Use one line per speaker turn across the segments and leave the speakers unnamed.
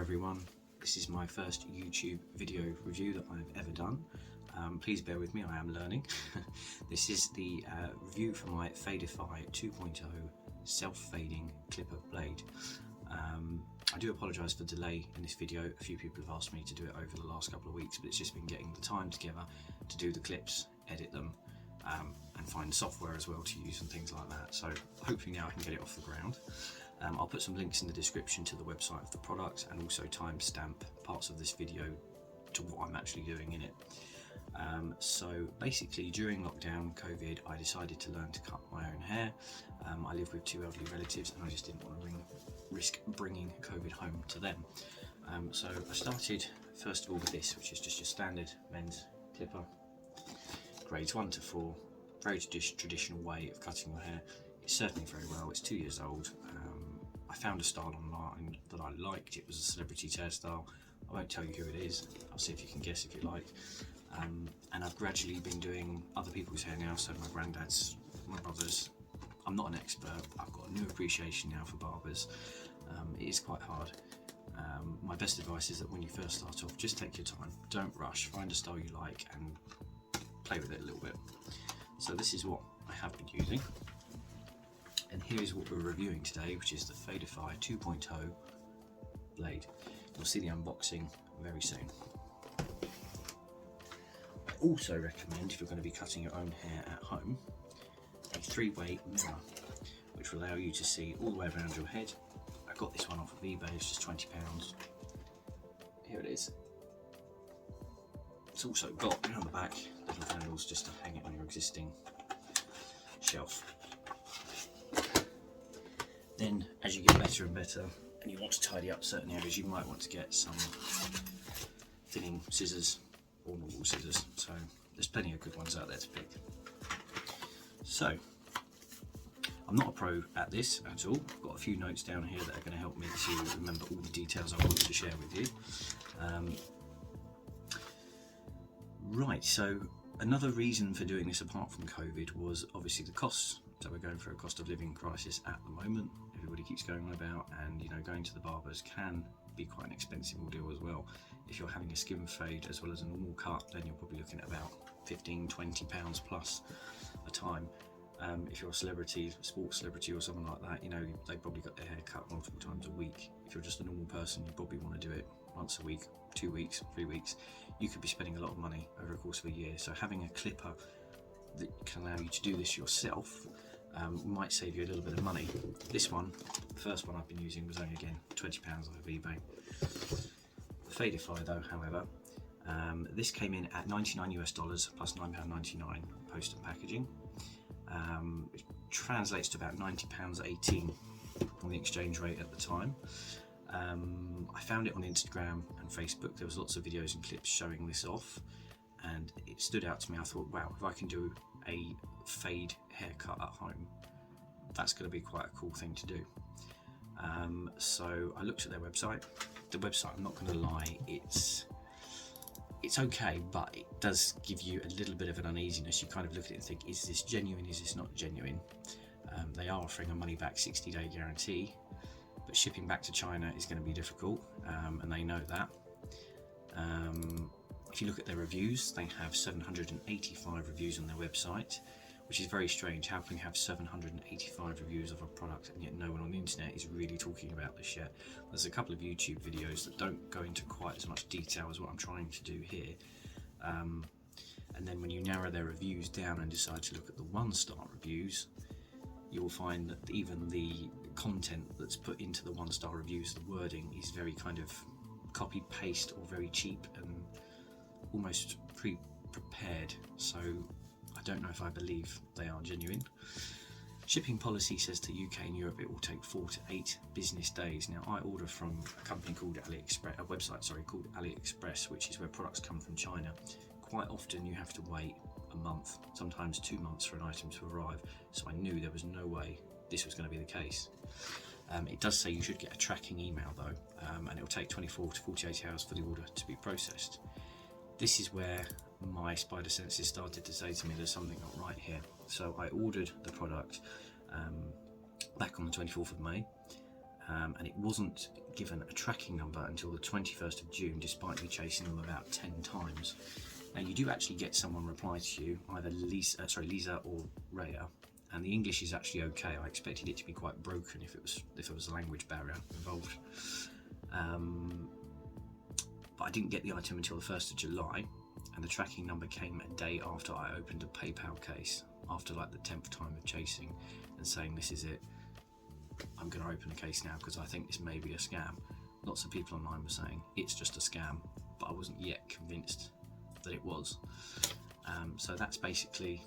everyone, this is my first YouTube video review that I've ever done. Please bear with me, I am learning. This is the review for my Fadify 2.0 self-fading clipper blade. I do apologise for the delay in this video. A few people have asked me to do it over the last couple of weeks, but it's just been getting the time together to do the clips, edit them, and find software as well to use and things like that. So hopefully now I can get it off the ground. I'll put some links in the description to the website of the product and also timestamp parts of this video to what I'm actually doing in it. So basically during lockdown COVID I decided to learn to cut my own hair. I live with two elderly relatives and I just didn't want to risk bringing COVID home to them. So I started first of all with this, which is just your standard men's clipper, grades 1 to 4, very traditional way of cutting your hair. It's certainly very well, it's 2 years old. I found a style online that I liked. It was a celebrity's hairstyle. I won't tell you who it is, I'll see if you can guess if you like. And I've gradually been doing other people's hair now, so my granddad's, my brother's. I'm not an expert, I've got a new appreciation now for barbers. It is quite hard. My best advice is that when you first start off, just take your time, don't rush, find a style you like and play with it a little bit. So this is what I have been using. And here is what we're reviewing today, which is the Fadify 2.0 blade. You'll see the unboxing very soon. I also recommend, if you're going to be cutting your own hair at home, a 3-way mirror, which will allow you to see all the way around your head. I got this one off of eBay, it's just £20. Here it is. It's also got, on the back, little handles just to hang it on your existing shelf. Then, as you get better and better, and you want to tidy up certain areas, you might want to get some thinning scissors or normal scissors. So there's plenty of good ones out there to pick. So I'm not a pro at this at all. I've got a few notes down here that are going to help me to remember all the details I want to share with you. Right, so another reason for doing this apart from COVID was obviously the costs. So we're going through a cost of living crisis at the moment. Everybody keeps going on about, and you know, going to the barbers can be quite an expensive ordeal as well. If you're having a skin fade as well as a normal cut, then you're probably looking at about £15–20 plus a time. If you're a celebrity, a sports celebrity or someone like that, you know, they probably got their hair cut multiple times a week. If you're just a normal person, you probably want to do it once a week, 2 weeks, 3 weeks. You could be spending a lot of money over the course of a year. So having a clipper that can allow you to do this yourself might save you a little bit of money. This one, the first one I've been using, was only again £20 off of eBay. The Fadify though, however, this came in at $99 plus £9.99 post and packaging. It translates to about £90.18 on the exchange rate at the time. I found it on Instagram and Facebook. There was lots of videos and clips showing this off, and it stood out to me. I thought, wow, if I can do a fade haircut at home, that's going to be quite a cool thing to do. So I looked at their website. The website, I'm not going to lie, it's okay, but it does give you a little bit of an uneasiness. You kind of look at it and think, is this genuine, is this not genuine? They are offering a money back 60-day guarantee, but shipping back to China is going to be difficult, and they know that. If you look at their reviews, they have 785 reviews on their website, which is very strange. How can you have 785 reviews of a product and yet no one on the internet is really talking about this yet? There's a couple of YouTube videos that don't go into quite as much detail as what I'm trying to do here. And then when you narrow their reviews down and decide to look at the 1-star reviews, you'll find that even the content that's put into the 1-star reviews, the wording is very kind of copy-paste or very cheap and almost pre-prepared. So I don't know if I believe they are genuine. Shipping policy says to UK and Europe it will take 4 to 8 business days. Now I order from a company called AliExpress, a website called AliExpress, which is where products come from China. Quite often you have to wait a month, sometimes 2 months for an item to arrive. So I knew there was no way this was going to be the case. It does say you should get a tracking email though, and it will take 24 to 48 hours for the order to be processed. This is where my spider senses started to say to me there's something not right here. So I ordered the product back on the 24th of May. and it wasn't given a tracking number until the 21st of June, despite me chasing them about 10 times. Now you do actually get someone reply to you, either Lisa or Raya, and the English is actually okay. I expected it to be quite broken if there was a language barrier involved. But I didn't get the item until the 1st of July, and the tracking number came a day after I opened a PayPal case, after like the 10th time of chasing and saying, this is it, I'm going to open a case now because I think this may be a scam. Lots of people online were saying it's just a scam, but I wasn't yet convinced that it was. So that's basically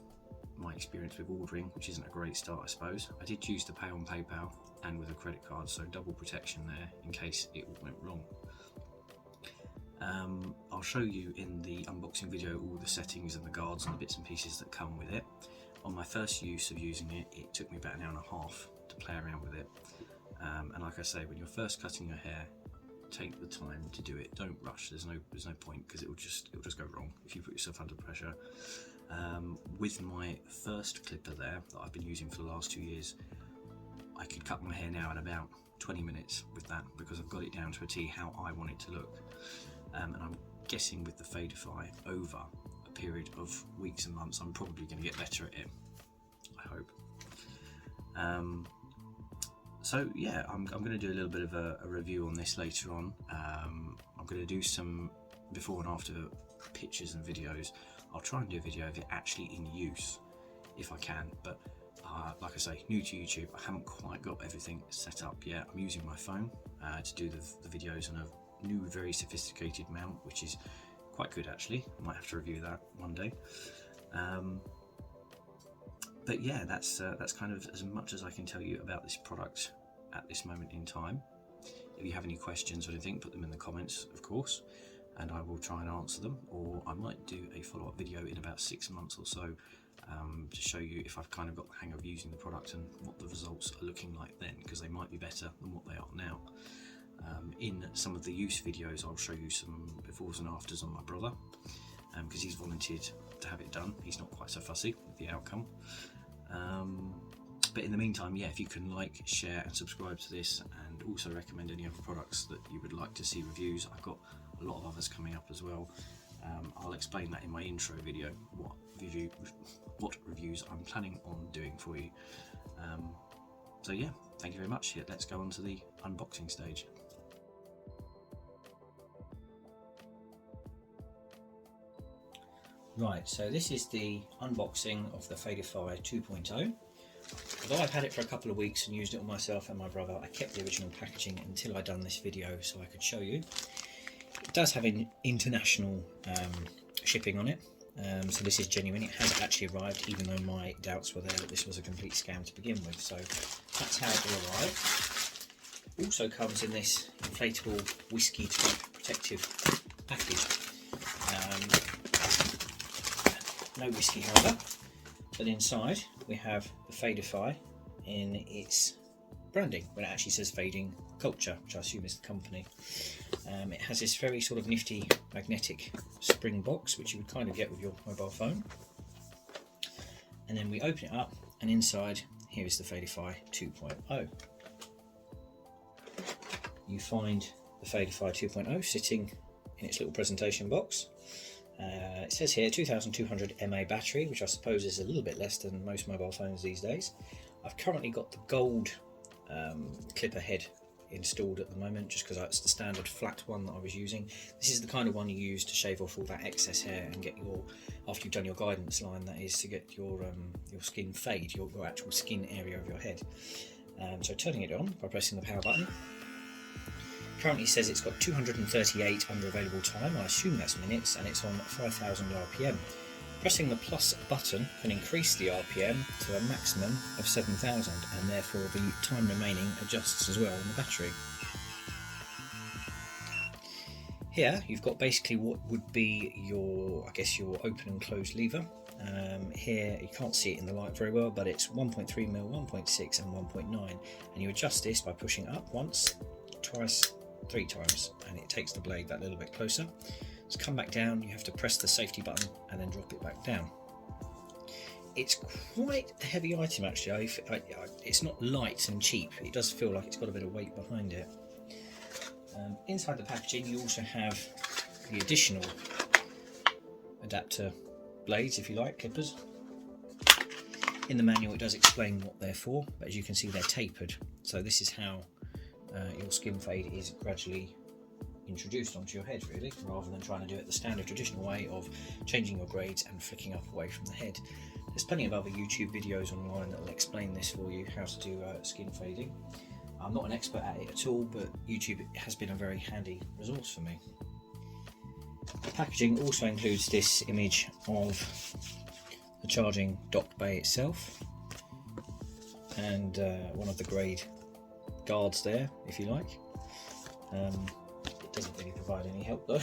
my experience with ordering, which isn't a great start, I suppose. I did choose to pay on PayPal and with a credit card, so double protection there in case it went wrong. I'll show you in the unboxing video all the settings and the guards and the bits and pieces that come with it. On my first use of using it, it took me about an hour and a half to play around with it. And like I say, when you're first cutting your hair, take the time to do it. Don't rush. There's no point, because it'll just go wrong if you put yourself under pressure. With my first clipper there that I've been using for the last 2 years, I could cut my hair now in about 20 minutes with that, because I've got it down to a T how I want it to look. And I'm guessing with the Fadify, over a period of weeks and months, I'm probably going to get better at it, I hope. So yeah, I'm going to do a little bit of a review on this later on. I'm going to do some before and after pictures and videos. I'll try and do a video of it actually in use if I can, but like I say, new to YouTube, I haven't quite got everything set up yet. I'm using my phone to do the videos on a new, very sophisticated mount, which is quite good actually. I might have to review that one day. But yeah, that's kind of as much as I can tell you about this product at this moment in time. If you have any questions or anything, put them in the comments, of course, and I will try and answer them, or I might do a follow-up video in about 6 months or so to show you if I've kind of got the hang of using the product and what the results are looking like then, because they might be better than what they are now. In some of the use videos, I'll show you some befores and afters on my brother, because he's volunteered to have it done. He's not quite so fussy with the outcome. But in the meantime, yeah, if you can like, share and subscribe to this, and also recommend any other products that you would like to see reviews. I've got a lot of others coming up as well. I'll explain that in my intro video, what reviews I'm planning on doing for you. So yeah, thank you very much. Yeah, let's go on to the unboxing stage. Right, so this is the unboxing of the Fadify 2.0. Although I've had it for a couple of weeks and used it on myself and my brother, I kept the original packaging until I'd done this video so I could show you. It does have an international shipping on it, so this is genuine. It has actually arrived, even though my doubts were there that this was a complete scam to begin with. So that's how it will arrive. Also comes in this inflatable whiskey type protective package. No whiskey, however, but inside we have the Fadify in its branding, when it actually says Fading Culture, which I assume is the company. It has this very sort of nifty magnetic spring box, which you would kind of get with your mobile phone. And then we open it up, and inside here is the Fadify 2.0. You find the Fadify 2.0 sitting in its little presentation box. It says here 2200 mAh battery, which I suppose is a little bit less than most mobile phones these days. I've currently got the gold clipper head installed at the moment, just because that's the standard flat one that I was using. This is the kind of one you use to shave off all that excess hair and get your, after you've done your guidance line, that is to get your skin fade, your actual skin area of your head. So turning it on by pressing the power button. Currently says it's got 238 under available time. I assume that's minutes, and it's on 5000 RPM. Pressing the plus button can increase the RPM to a maximum of 7000, and therefore the time remaining adjusts as well on the battery. Here you've got basically what would be your, I guess, your open and close lever. Here you can't see it in the light very well, but it's 1.3mm, 1.6 and 1.9, and you adjust this by pushing up once, twice, 3 times, and it takes the blade that little bit closer. To come back down, you have to press the safety button and then drop it back down. It's quite a heavy item actually. It's not light and cheap. It does feel like it's got a bit of weight behind it. Inside the packaging you also have the additional adapter blades, if you like, clippers. In the manual it does explain what they're for, but as you can see they're tapered. So this is how your skin fade is gradually introduced onto your head, really, rather than trying to do it the standard traditional way of changing your grades and flicking up away from the head. There's plenty of other YouTube videos online that will explain this for you, how to do skin fading. I'm not an expert at it at all, but YouTube has been a very handy resource for me. The packaging also includes this image of the charging dock bay itself and one of the grade guards there, if you like. It doesn't really provide any help though.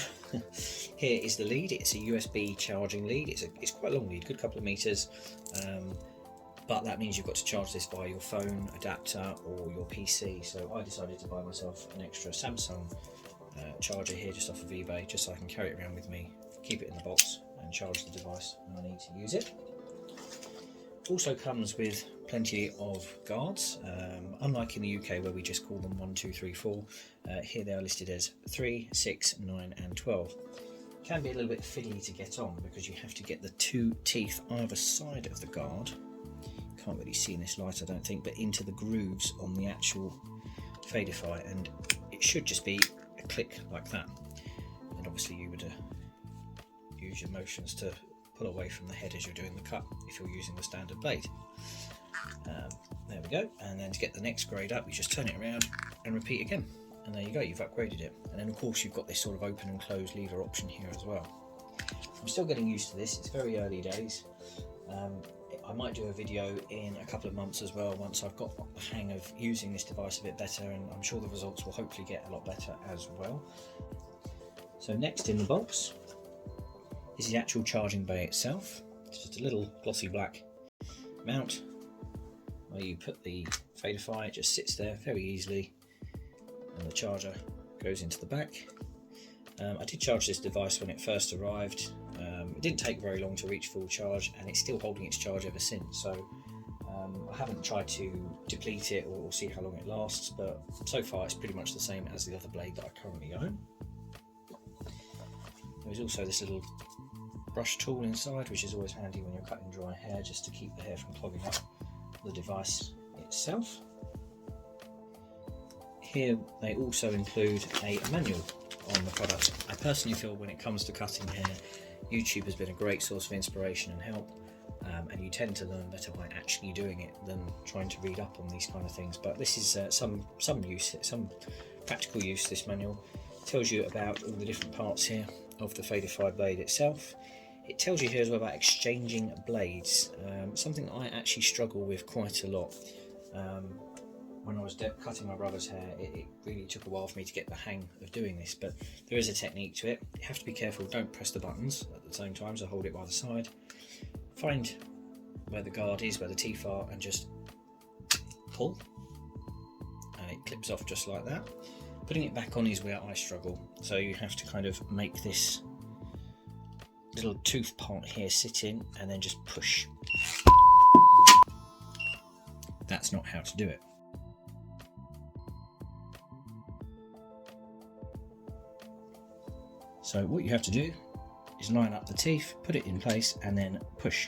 Here is the lead. It's a USB charging lead. It's quite a long lead, good couple of meters, but that means you've got to charge this via your phone adapter or your PC. So I decided to buy myself an extra Samsung charger here just off of eBay, just so I can carry it around with me, keep it in the box and charge the device when I need to use it. Also comes with plenty of guards, unlike in the UK where we just call them 1, 2, 3, 4. Here they are listed as 3, 6, 9 and 12. Can be a little bit fiddly to get on because you have to get the 2 teeth either side of the guard, can't really see in this light I don't think, but into the grooves on the actual Fadify, and it should just be a click like that. And obviously you would use your motions to pull away from the head as you're doing the cut if you're using the standard blade. There we go, and then to get the next grade up you just turn it around and repeat again, and there you go, you've upgraded it. And then of course you've got this sort of open and close lever option here as well. I'm still getting used to this, it's very early days. I might do a video in a couple of months as well once I've got the hang of using this device a bit better, and I'm sure the results will hopefully get a lot better as well. So next in the box is the actual charging bay itself. It's just a little glossy black mount where you put the Fadify, it just sits there very easily, and the charger goes into the back. I did charge this device when it first arrived. It didn't take very long to reach full charge, and it's still holding its charge ever since, so I haven't tried to deplete it or see how long it lasts, but so far it's pretty much the same as the other blade that I currently own. There's also this little brush tool inside, which is always handy when you're cutting dry hair, just to keep the hair from clogging up the device itself. Here they also include a manual on the product. I personally feel when it comes to cutting hair, YouTube has been a great source of inspiration and help, and you tend to learn better by actually doing it than trying to read up on these kind of things. But this is some practical use. This manual tells you about all the different parts here of the Fadify blade itself. It tells you here as well about exchanging blades, something that I actually struggle with quite a lot. When I was cutting my brother's hair, it really took a while for me to get the hang of doing this, but there is a technique to it. You have to be careful, don't press the buttons at the same time, so hold it by the side. Find where the guard is, where the teeth are, and just pull, and it clips off just like that. Putting it back on is where I struggle, so you have to kind of make this little tooth part here sit in and then just push. That's not how to do it. So what you have to do is line up the teeth, put it in place, and then push.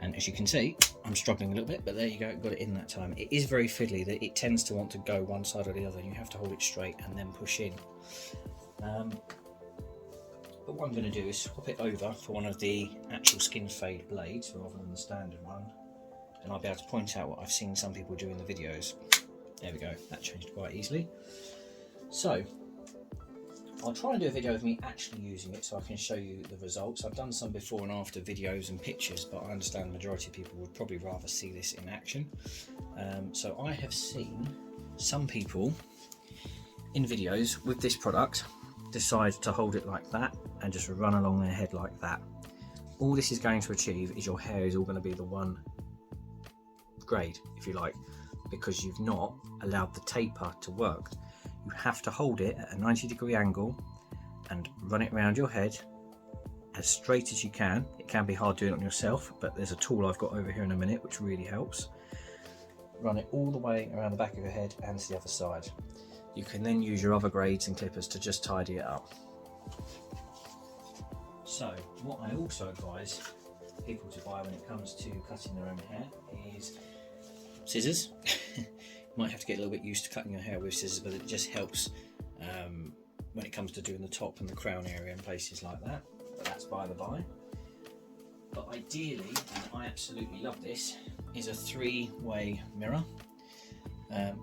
And as you can see, I'm struggling a little bit, but there you go, got it in that time. It is very fiddly, that it tends to want to go one side or the other, and you have to hold it straight and then push in. But what I'm going to do is swap it over for one of the actual skin fade blades rather than the standard one, and I'll be able to point out what I've seen some people do in the videos. There we go, that changed quite easily. So I'll try and do a video of me actually using it so I can show you the results. I've done some before and after videos and pictures, but I understand the majority of people would probably rather see this in action. So I have seen some people in videos with this product decide to hold it like that and just run along their head like that. All this is going to achieve is your hair is all going to be the one grade, if you like, because you've not allowed the taper to work. You have to hold it at a 90-degree angle and run it around your head as straight as you can. It can be hard doing it on yourself, but there's a tool I've got over here in a minute which really helps. Run it all the way around the back of your head and to the other side. You can then use your other grades and clippers to just tidy it up. So what I also advise people to buy when it comes to cutting their own hair is scissors. You might have to get a little bit used to cutting your hair with scissors, but it just helps when it comes to doing the top and the crown area and places like that. But that's by the by. But ideally, and I absolutely love this, is a three-way mirror.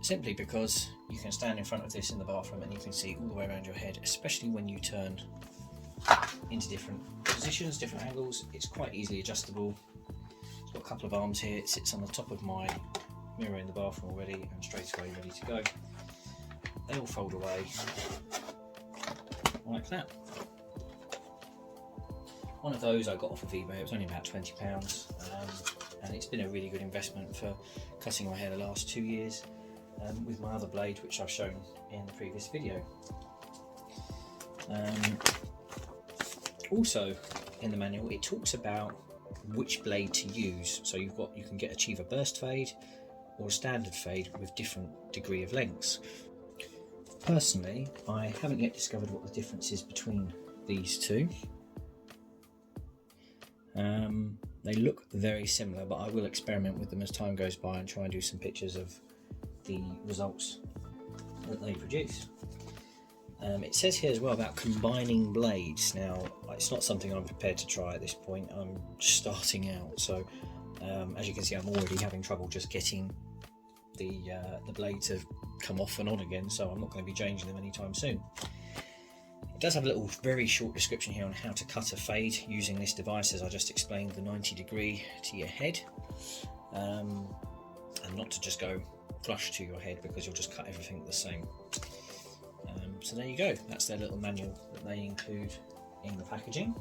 Simply because you can stand in front of this in the bathroom and you can see all the way around your head, especially when you turn into different positions, different angles. It's quite easily adjustable. It's got a couple of arms here. It sits on the top of my mirror in the bathroom already and straight away ready to go. They all fold away like that. One of those I got off of eBay. It was only about £20, and it's been a really good investment for cutting my hair the last 2 years with my other blade, which I've shown in the previous video. Also in the manual it talks about which blade to use. So you can achieve a burst fade or a standard fade with different degree of lengths. Personally, I haven't yet discovered what the difference is between these two. They look very similar, but I will experiment with them as time goes by and try and do some pictures of the results that they produce. It says here as well about combining blades. Now, it's not something I'm prepared to try at this point. I'm just starting out, so as you can see, I'm already having trouble just getting the blade to come off and on again, so I'm not going to be changing them anytime soon. It does have a little very short description here on how to cut a fade using this device, as I just explained, the 90 degree to your head, and not to just go flush to your head because you'll just cut everything the same. So there you go, that's their little manual that they include in the packaging.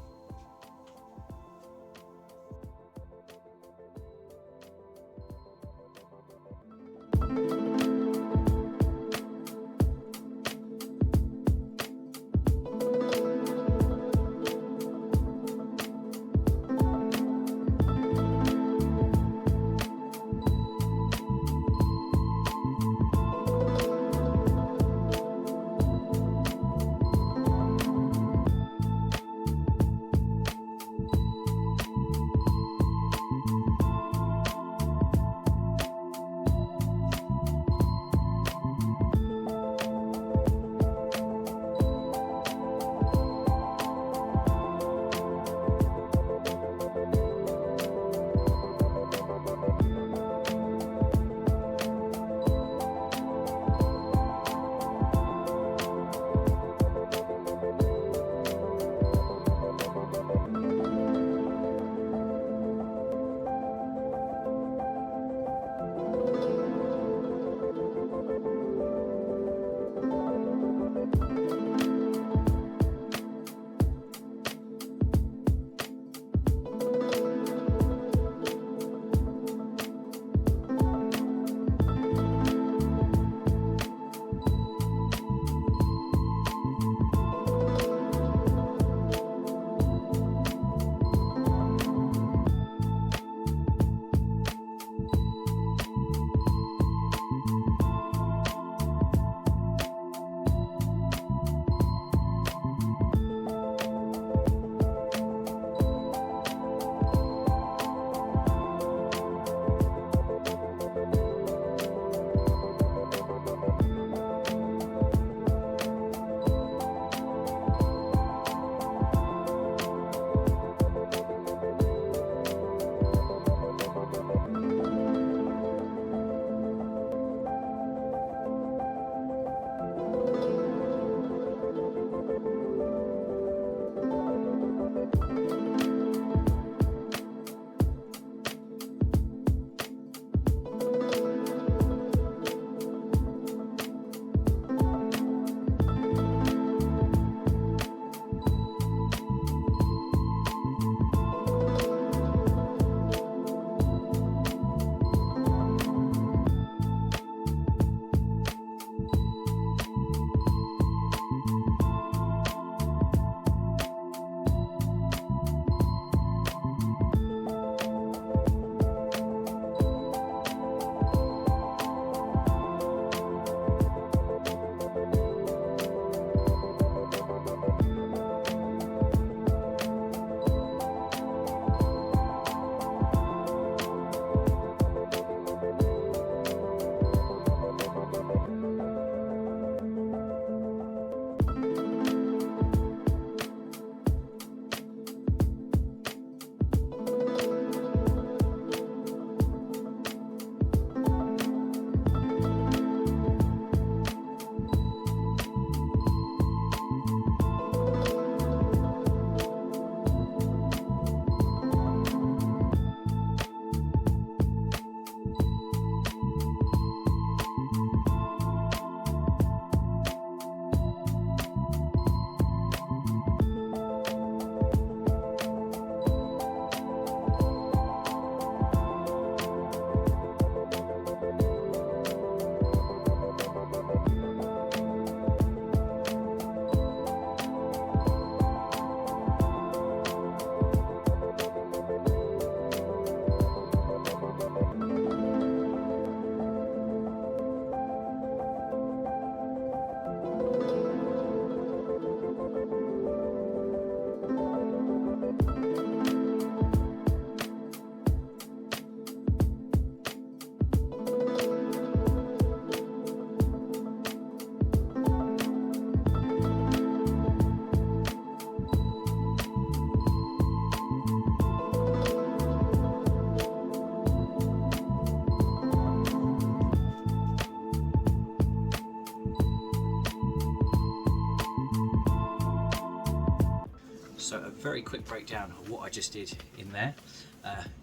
So a very quick breakdown of what I just did in there.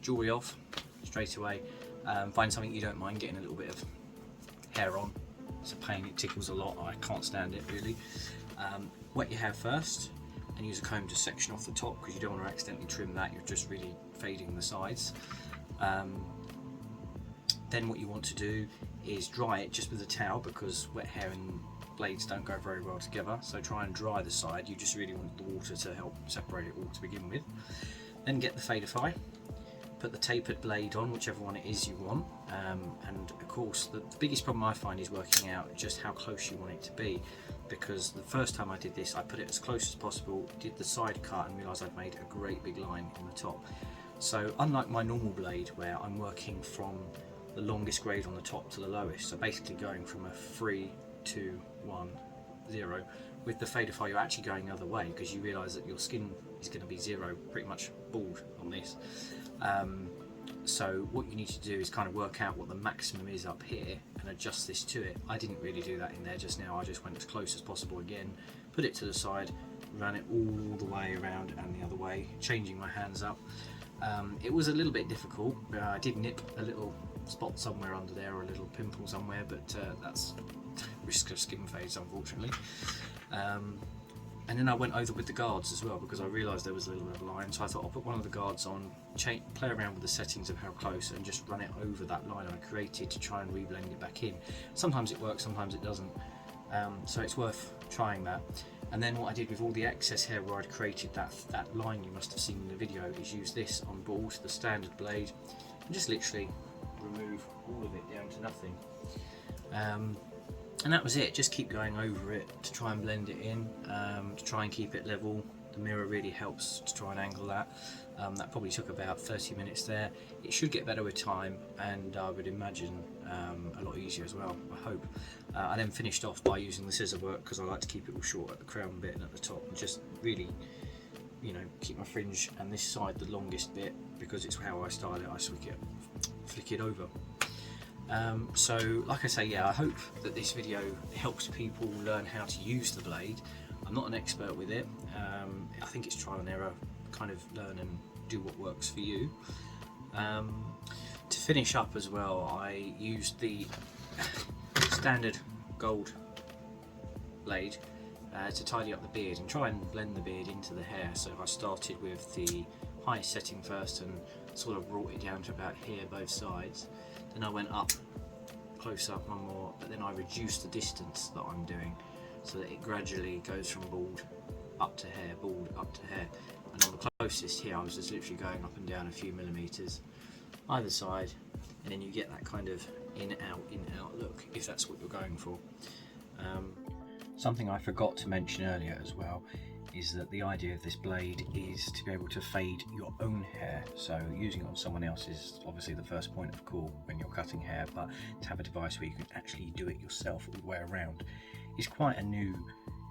Jewelry off straight away. Find something you don't mind getting a little bit of hair on. It's a pain, it tickles a lot, I can't stand it really. Wet your hair first and use a comb to section off the top because you don't want to accidentally trim that, you're just really fading the sides. Then what you want to do is dry it just with a towel because wet hair and blades don't go very well together, so try and dry the side. You just really want the water to help separate it all to begin with. Then get the Fadify, put the tapered blade on, whichever one it is you want, and of course the biggest problem I find is working out just how close you want it to be, because the first time I did this I put it as close as possible, did the side cut and realised I'd made a great big line in the top. So unlike my normal blade where I'm working from the longest grade on the top to the lowest, so basically going from a 3, 2, 1, 0, with the Fadify you're actually going the other way because you realise that your skin is going to be 0, pretty much bald on this. So what you need to do is kind of work out what the maximum is up here and adjust this to it. I didn't really do that in there just now, I just went as close as possible again, put it to the side, ran it all the way around and the other way, changing my hands up. It was a little bit difficult, I did nip a little spot somewhere under there or a little pimple somewhere, but that's risk of skin fades unfortunately. And then I went over with the guards as well because I realised there was a little bit of a line, so I thought I'll put one of the guards on, play around with the settings of how close and just run it over that line I created to try and reblend it back in. Sometimes it works, sometimes it doesn't, so it's worth trying that. And then what I did with all the excess hair where I'd created that line you must have seen in the video is use this on bald, the standard blade, and just literally remove all of it down to nothing. And that was it, just keep going over it to try and blend it in, to try and keep it level. The mirror really helps to try and angle that. That probably took about 30 minutes there. It should get better with time, and I would imagine a lot easier as well, I hope. I then finished off by using the scissor work because I like to keep it all short at the crown bit and at the top, and just really, you know, keep my fringe and this side the longest bit because it's how I style it. I flick it over. So like I say, yeah, I hope that this video helps people learn how to use the blade. I'm not an expert with it, I think it's trial and error, kind of learn and do what works for you. To finish up as well, I used the standard gold blade to tidy up the beard and try and blend the beard into the hair. So I started with the highest setting first and sort of brought it down to about here both sides. Then I went up, close up one more, but then I reduced the distance that I'm doing so that it gradually goes from bald up to hair, bald up to hair. And on the closest here I was just literally going up and down a few millimetres either side, and then you get that kind of in out look if that's what you're going for. Something I forgot to mention earlier as well is that the idea of this blade is to be able to fade your own hair. So using it on someone else is obviously the first point of call when you're cutting hair, but to have a device where you can actually do it yourself all the way around is quite a new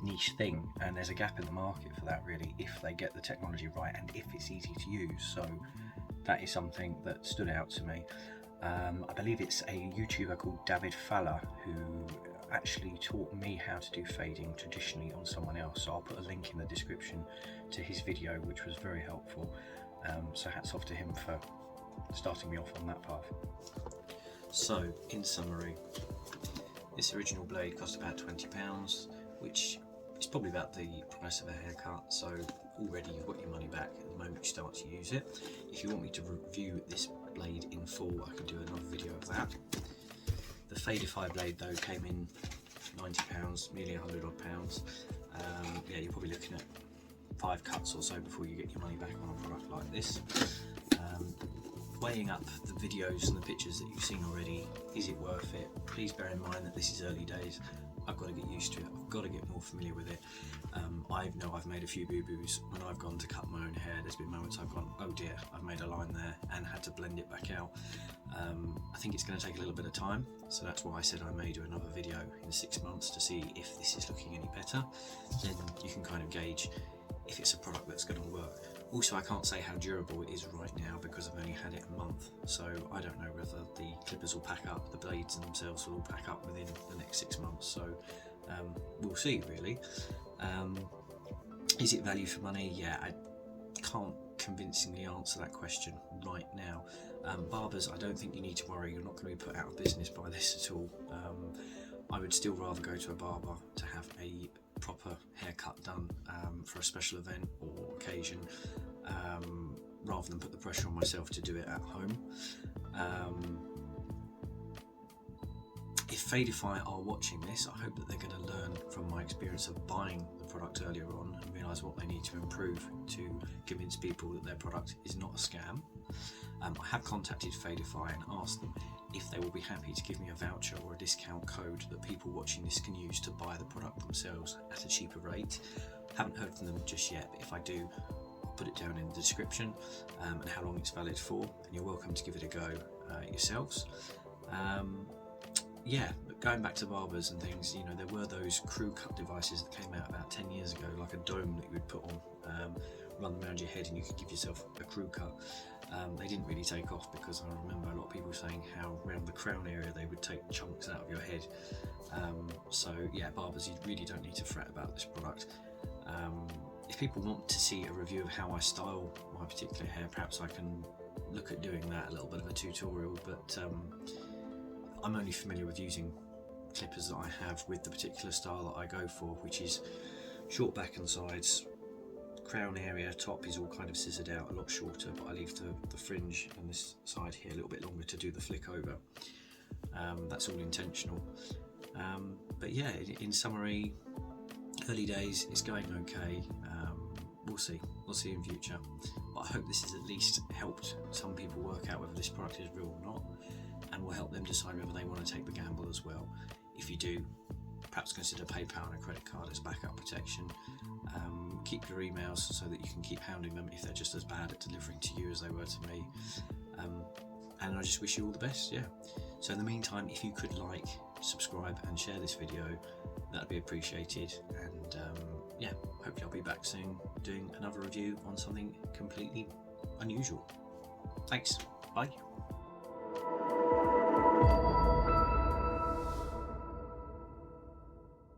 niche thing, and there's a gap in the market for that really if they get the technology right and if it's easy to use. So that is something that stood out to me. I believe it's a YouTuber called David Fowler who actually taught me how to do fading traditionally on someone else, so I'll put a link in the description to his video, which was very helpful. So hats off to him for starting me off on that path. So in summary, this original blade cost about £20, which is probably about the price of a haircut, so already you've got your money back at the moment you start to use it. If you want me to review this blade in full, I can do another video of that. The Fadify blade though came in £90, nearly £100 odd. Yeah, you're probably looking at 5 cuts or so before you get your money back on a product like this. Weighing up the videos and the pictures that you've seen already, is it worth it? Please bear in mind that this is early days. I've got to get used to it, I've got to get more familiar with it. I know I've made a few boo-boos when I've gone to cut my own hair. There's been moments I've gone, oh dear, I've made a line there, and had to blend it back out. I think it's going to take a little bit of time, so that's why I said I may do another video in 6 months to see if this is looking any better. Then you can kind of gauge if it's a product that's going to work. Also, I can't say how durable it is right now because I've only had it a month, so I don't know whether the clippers will pack up, the blades themselves will all pack up within the next 6 months, so we'll see really. Is it value for money? Yeah, I can't convincingly answer that question right now. Barbers, I don't think you need to worry, you're not going to be put out of business by this at all. I would still rather go to a barber to have a proper haircut done for a special event or occasion, rather than put the pressure on myself to do it at home. If Fadify are watching this, I hope that they're going to learn from my experience of buying the product earlier on and realise what they need to improve to convince people that their product is not a scam. I have contacted Fadify and asked them if they will be happy to give me a voucher or a discount code that people watching this can use to buy the product themselves at a cheaper rate. Haven't heard from them just yet, but if I do, I'll put it down in the description and how long it's valid for, and you're welcome to give it a go yourselves. Yeah, but going back to barbers and things, you know, there were those crew cut devices that came out about 10 years ago, like a dome that you would put on, run around your head, and you could give yourself a crew cut. They didn't really take off because I remember a lot of people saying how around the crown area they would take chunks out of your head. So yeah, barbers, you really don't need to fret about this product. If people want to see a review of how I style my particular hair, perhaps I can look at doing that, a little bit of a tutorial, but I'm only familiar with using clippers that I have with the particular style that I go for, which is short back and sides. Crown area, top is all kind of scissored out, a lot shorter, but I leave the fringe and this side here a little bit longer to do the flick over. That's all intentional. But yeah, in summary, early days, it's going okay. We'll see in future. But I hope this has at least helped some people work out whether this product is real or not, and will help them decide whether they want to take the gamble as well. If you do, perhaps consider PayPal and a credit card as backup protection. Keep your emails so that you can keep hounding them if they're just as bad at delivering to you as they were to me. And I just wish you all the best, yeah. So in the meantime, if you could like, subscribe and share this video, that'd be appreciated. And yeah, hopefully I'll be back soon doing another review on something completely unusual. Thanks, bye.